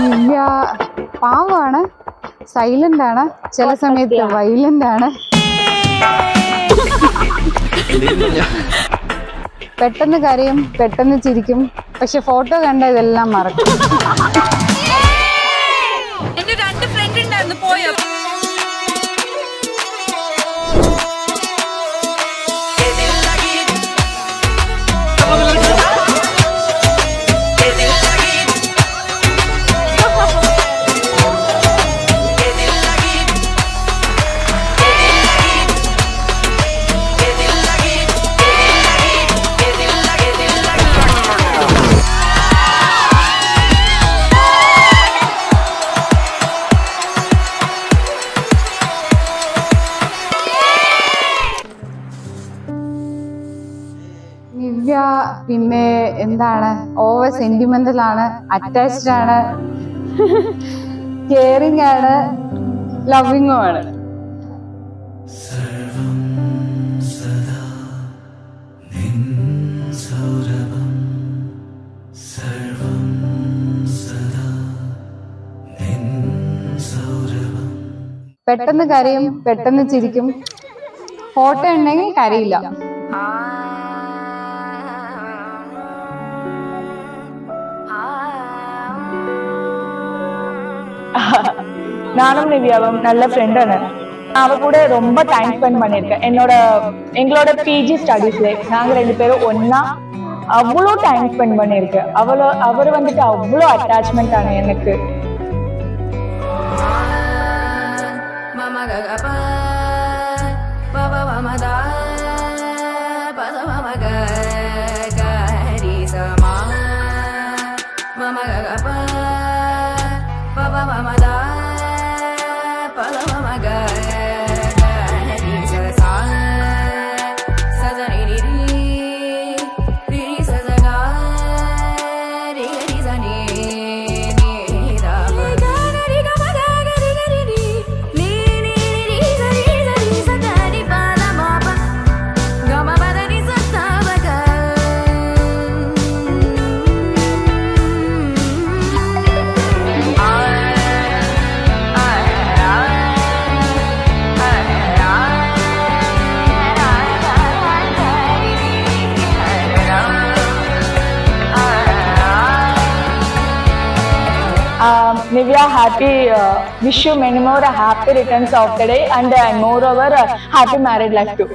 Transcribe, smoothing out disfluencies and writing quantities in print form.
Nivea പാവമാണ്, silent ആണ്, ചില സമയത്ത് വയലന്റ് ആണ്, പെട്ടെന്ന് കരയും, പെട്ടെന്ന് ചിരിക്കും, പക്ഷെ ഫോട്ടോ കണ്ട ഇതെല്ലാം മറക്കും. എന്റെ 2 ഫ്രണ്ട് ഉണ്ടായിരുന്നു, പോയോ? നിവ്യ പിന്നെ എന്താണ്, ഓവർ സെന്റിമെന്റൽ ആണ്, അറ്റാച്ച്ഡ് ആണ്, കെയറിംഗ് ആണ്, ലവിങ്ങും ആണ്. പെട്ടെന്ന് കരയും, പെട്ടെന്ന് ചിരിക്കും, ഫോട്ടോ ഉണ്ടെങ്കിൽ കരയില്ല. நானும் நிவ்யாவும் நல்ல ஃப்ரெண்டான. அவ கூட ரொம்ப டைம் ஸ்பெண்ட் பண்ணியிருக்கேன். எங்களோட பிஜி ஸ்டடீஸ்ல நாங்க 2 பேரும் ஒன்னா அவ்வளோ டைம் ஸ்பெண்ட் பண்ணியிருக்கேன். அவர் வந்துட்டு அவ்வளோ அட்டாச்மெண்ட் ஆன எனக்கு. Nivya, wish you many more happy returns of the day and moreover happy married life too.